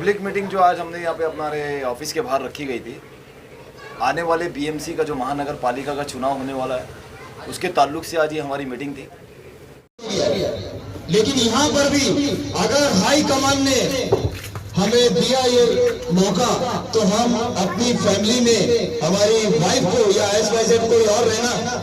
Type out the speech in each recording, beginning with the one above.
Public meeting जो आज हमने यहाँ पे हमारे ऑफिस के बाहर रखी गई थी, आने वाले बीएमसी का जो महानगर पालिका का चुनाव होने वाला है, उसके ताल्लुक से आज ये हमारी मीटिंग थी। लेकिन यहाँ पर भी अगर हाई कमान ने हमें दिया ये मौका तो हम अपनी फैमिली में हमारी वाइफ को या XYZ कोई और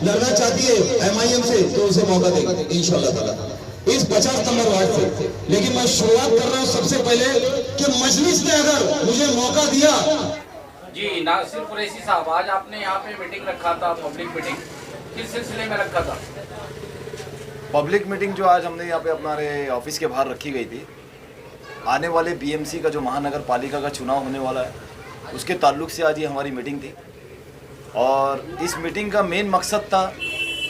लड़ना चाहती है MIM से तो उसे मौका देंगे इंशाल्लाह ताला इस 50 नंबर वार्ड से। लेकिन मैं शुरुआत कर रहा हूँ सबसे पहले कि मजलिस ने अगर मुझे मौका दिया। जी नासिर कुरैशी साहब, आज आपने यहाँ पे मीटिंग रखा था, पब्लिक मीटिंग किस सिलसिले में रखा था? पब्लिक मीटिंग जो आज हमने यहाँ पे हमारे ऑफिस के बाहर रखी गई थी, आने वाले बीएमसी का जो महानगर पालिका का चुनाव होने वाला है, उसके ताल्लुक से आज ये हमारी मीटिंग थी। और इस मीटिंग का मेन मकसद था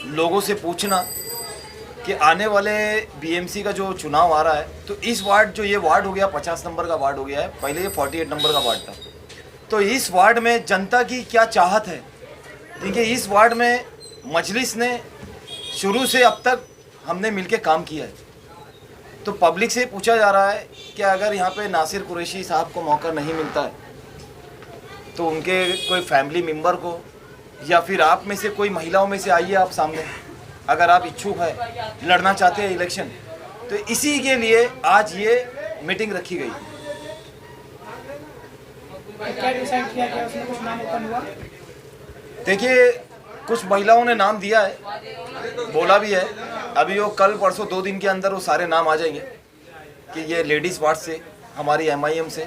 लोगों से पूछना कि आने वाले बीएमसी का जो चुनाव आ रहा है, तो इस वार्ड जो ये वार्ड हो गया 50 नंबर का वार्ड हो गया है, पहले ये 48 नंबर का वार्ड था, तो इस वार्ड में जनता की क्या चाहत है। देखिए, इस वार्ड में मजलिस ने शुरू से अब तक हमने मिलके काम किया है, तो पब्लिक से पूछा जा रहा है कि अगर यहाँ पे नासिर कुरैशी साहब को मौका नहीं मिलता है तो उनके कोई फैमिली मेम्बर को या फिर आप में से कोई महिलाओं में से आइए आप सामने, अगर आप इच्छुक है, लड़ना चाहते हैं इलेक्शन, तो इसी के लिए आज ये मीटिंग रखी गई। क्या डिसाइड किया गया, उसमें कुछ नाम ओपन हुआ? देखिए, कुछ महिलाओं ने नाम दिया है, बोला भी है, अभी वो कल परसों 2 दिन के अंदर वो सारे नाम आ जाएंगे कि ये लेडीज़ वार्ड से, हमारी MIM से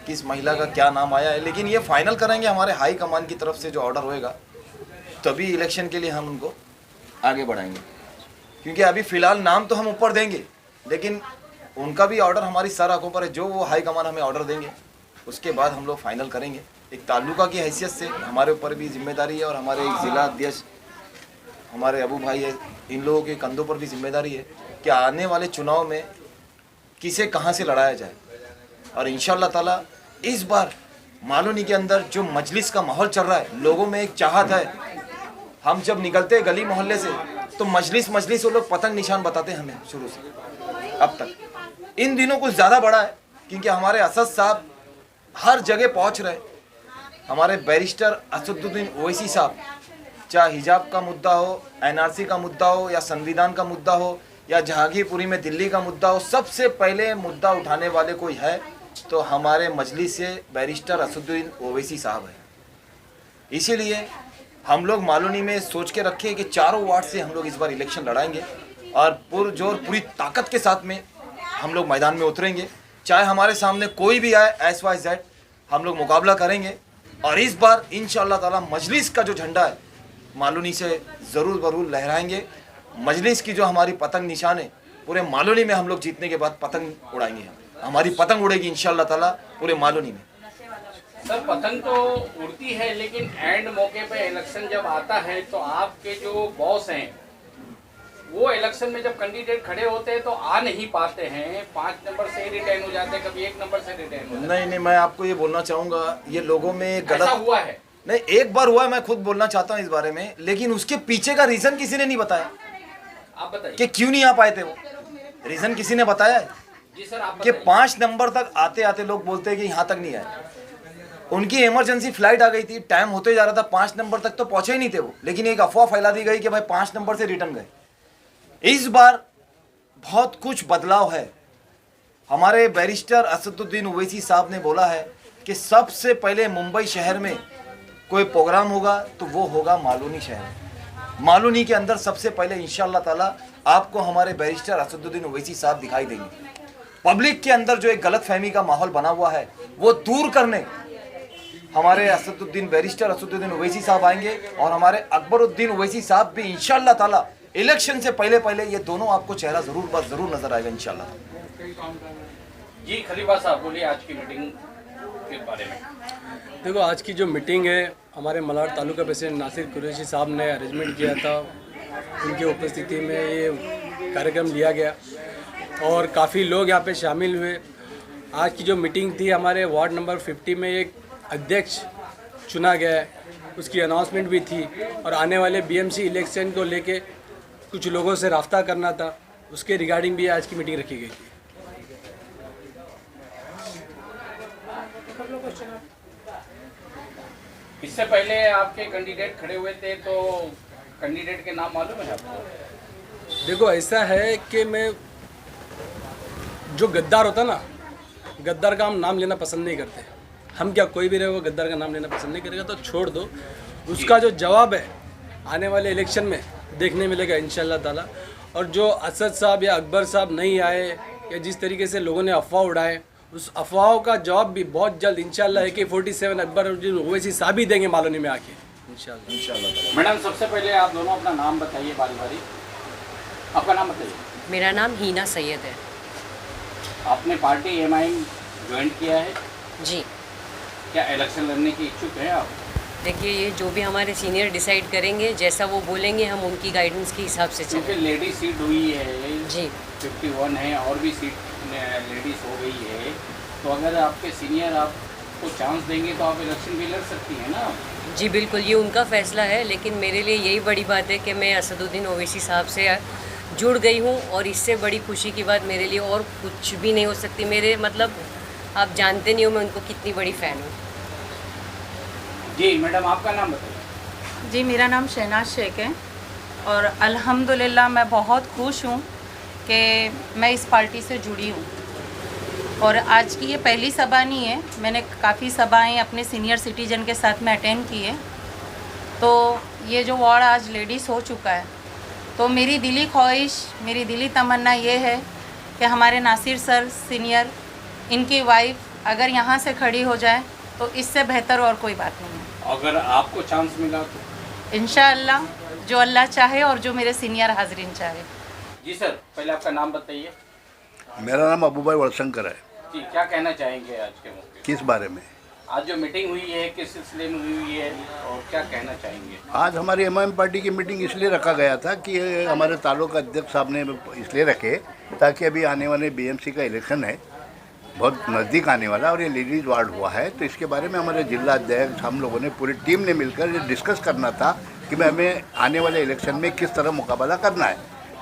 किस महिला का क्या नाम आया है। लेकिन ये फाइनल करेंगे हमारे हाई कमान की तरफ से जो ऑर्डर होएगा, तभी इलेक्शन के लिए हम उनको आगे बढ़ाएंगे। क्योंकि अभी फ़िलहाल नाम तो हम ऊपर देंगे, लेकिन उनका भी ऑर्डर हमारी सर आंखों पर है, जो वो हाई कमान हमें ऑर्डर देंगे उसके बाद हम लोग फाइनल करेंगे। एक तालुका की हैसियत से हमारे ऊपर भी जिम्मेदारी है और हमारे एक ज़िला अध्यक्ष हमारे अबू भाई है, इन लोगों के कंधों पर भी जिम्मेदारी है कि आने वाले चुनाव में किसे कहां से लड़ाया जाए। और इंशाल्लाह ताला इस बार मालूनी के अंदर जो मजलिस का माहौल चल रहा है, लोगों में एक चाहत है। हम जब निकलते हैं गली मोहल्ले से तो मजलिस वो लोग पतंग निशान बताते हैं हमें शुरू से अब तक। इन दिनों कुछ ज़्यादा बड़ा है क्योंकि हमारे असद साहब हर जगह पहुँच रहे। हमारे बैरिस्टर असदुद्दीन ओवैसी साहब, चाहे हिजाब का मुद्दा हो, NRC का मुद्दा हो, या संविधान का मुद्दा हो, या जहांगीरपुरी में दिल्ली का मुद्दा हो, सबसे पहले मुद्दा उठाने वाले कोई है तो हमारे मजलिस से बैरिस्टर असदुद्दीन ओवैसी साहब है। इसीलिए हम लोग मालूनी में सोच के रखे कि चारों वार्ड से हम लोग इस बार इलेक्शन लड़ाएंगे और पुरजोर पूरी ताकत के साथ में हम लोग मैदान में उतरेंगे। चाहे हमारे सामने कोई भी आए XYZ, हम लोग मुकाबला करेंगे। और इस बार इंशाअल्लाह ताला मजलिस का जो झंडा है मालूनी से ज़रूर लहराएंगे। मजलिस की जो हमारी पतंग निशान है, पूरे मालूनी में हम लोग जीतने के बाद पतंग उड़ाएंगे। हमारी पतंग उड़ेगी इंशाअल्लाह ताला पूरे मालूनी में। सर, पतंग तो उड़ती है, लेकिन एंड मौके पे इलेक्शन जब आता है तो आपके जो बॉस हैं वो इलेक्शन में जब कैंडिडेट खड़े होते हैं तो आ नहीं पाते हैं, 5 नंबर से रिटर्न हो जाते हैं, कभी 1 नंबर से रिटर्न हो जाते हैं। नहीं, मैं आपको ये बोलना चाहूँगा, ये लोगों में गलत हुआ है। नहीं, एक बार हुआ है, मैं खुद बोलना चाहता हूँ इस बारे में, लेकिन उसके पीछे का रीज़न किसी ने नहीं बताया। आप बताइए कि क्यों नहीं आ पाए थे वो, रीज़न किसी ने बताया है? जी सर, आप कि 5 नंबर तक आते आते लोग बोलते हैं कि यहाँ तक नहीं आए। उनकी इमरजेंसी फ्लाइट आ गई थी, टाइम होते जा रहा था, 5 नंबर तक तो पहुँचे ही नहीं थे वो, लेकिन एक अफवाह फैला दी गई कि भाई 5 नंबर से रिटर्न गए। इस बार बहुत कुछ बदलाव है। हमारे बैरिस्टर असदुद्दीन ओवैसी साहब ने बोला है कि सबसे पहले मुंबई शहर में कोई प्रोग्राम होगा तो वो होगा मालूनी शहर। मालूनी के अंदर सबसे पहले इंशाअल्लाह ताला आपको हमारे बैरिस्टर असदुद्दीन ओवैसी साहब दिखाई देंगे। पब्लिक के अंदर जो एक गलत फहमी का माहौल बना हुआ है वो दूर करने हमारे असदुद्दीन बैरिस्टर असदुद्दीन ओवैसी साहब आएंगे और हमारे अकबरुद्दीन ओवैसी साहब भी इंशाअल्लाह ताला इलेक्शन से पहले ये दोनों आपको चेहरा जरूर नजर आएगा इंशाअल्लाह। जी खलीफा साहब बोलिए आज की मीटिंग के बारे में। देखो, आज की जो मीटिंग है हमारे मलाड तालुका प्रेसिडेंट नासिर कुरैशी साहब ने अरेंजमेंट किया था, उनकी उपस्थिति में ये कार्यक्रम लिया गया और काफ़ी लोग यहाँ पे शामिल हुए। आज की जो मीटिंग थी, हमारे वार्ड नंबर 50 में एक अध्यक्ष चुना गया है, उसकी अनाउंसमेंट भी थी और आने वाले BMC इलेक्शन को लेके कुछ लोगों से राब्ता करना था, उसके रिगार्डिंग भी आज की मीटिंग रखी गई थी। इससे पहले आपके कैंडिडेट खड़े हुए थे, तो कैंडिडेट के नाम मालूम है आपको? देखो ऐसा है कि मैं जो गद्दार होता ना, गद्दार का हम नाम लेना पसंद नहीं करते। हम क्या, कोई भी रहे वो गद्दार का नाम लेना पसंद नहीं करेगा, तो छोड़ दो। उसका जो जवाब है आने वाले इलेक्शन में देखने मिलेगा इंशाल्लाह ताला। और जो असद साहब या अकबर साहब नहीं आए या जिस तरीके से लोगों ने अफवाह उड़ाए, उस अफवाहों का जवाब भी बहुत जल्द इंशाल्लाह AK-47 अकबर ओवैसी साहब ही देंगे मालोनी में आके इंशाल्लाह। मैडम, सबसे पहले आप दोनों अपना नाम बताइए बारी बारी। आपका नाम बताइए। मेरा नाम हीना सैयद है। आपने पार्टी MIM ज्वाइन किया है, जी। क्या इलेक्शन लड़ने की इच्छुक हैं आप? देखिए, ये जो भी हमारे सीनियर डिसाइड करेंगे, जैसा वो बोलेंगे हम उनकी गाइडेंस के हिसाब से क्योंकि चलें। लेडी सीट हुई है जी 51 है, और भी सीट लेडीज़ हो गई है, तो अगर आपके सीनियर आपको चांस देंगे तो आप इलेक्शन भी लड़ सकती हैं ना? जी बिल्कुल, ये उनका फैसला है, लेकिन मेरे लिए यही बड़ी बात है कि मैं असदुद्दीन ओवैसी साहब से जुड़ गई हूँ, और इससे बड़ी खुशी की बात मेरे लिए और कुछ भी नहीं हो सकती। मेरे मतलब आप जानते नहीं हो मैं उनको कितनी बड़ी फ़ैन हूँ। जी मैडम, आपका नाम बताइए। जी, मेरा नाम शहनाज शेख है, और अल्हम्दुलिल्लाह मैं बहुत खुश हूँ कि मैं इस पार्टी से जुड़ी हूँ। और आज की ये पहली सभा नहीं है, मैंने काफ़ी सभाएं अपने सीनियर सिटीजन के साथ में अटेंड की है। तो ये जो वार्ड आज लेडीज़ हो चुका है, तो मेरी दिली ख्वाहिश, मेरी दिली तमन्ना ये है कि हमारे नासिर सर सीनियर, इनकी वाइफ अगर यहाँ से खड़ी हो जाए तो इससे बेहतर और कोई बात नहीं है। अगर आपको चांस मिला तो? इंशाअल्लाह, जो अल्लाह चाहे और जो मेरे सीनियर हाजरीन चाहे। जी सर, पहले आपका नाम बताइए। मेरा नाम अबूभाई वड़शंकर है। जी, क्या कहना चाहेंगे आज के मौके? किस बारे में? आज जो मीटिंग हुई है किस सिलसिले में हुई है, और क्या कहना चाहेंगे? आज हमारी MIM पार्टी की मीटिंग इसलिए रखा गया था कि हमारे तालुका अध्यक्ष साहब ने इसलिए रखे ताकि अभी आने वाले BMC का इलेक्शन है, बहुत नज़दीक आने वाला, और ये लेडीज़ वार्ड हुआ है, तो इसके बारे में हमारे जिला अध्यक्ष, हम लोगों ने पूरी टीम ने मिलकर ये डिस्कस करना था कि मैं हमें आने वाले इलेक्शन में किस तरह मुकाबला करना है।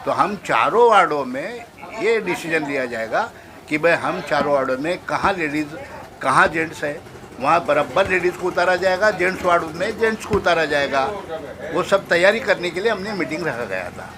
तो हम चारों वार्डों में ये डिसीजन लिया जाएगा कि भाई हम चारों वार्डों में कहाँ लेडीज़ कहाँ जेंट्स है, वहाँ बराबर लेडीज़ को उतारा जाएगा, जेंट्स वार्ड में जेंट्स को उतारा जाएगा। वो सब तैयारी करने के लिए हमने मीटिंग रखा गया था।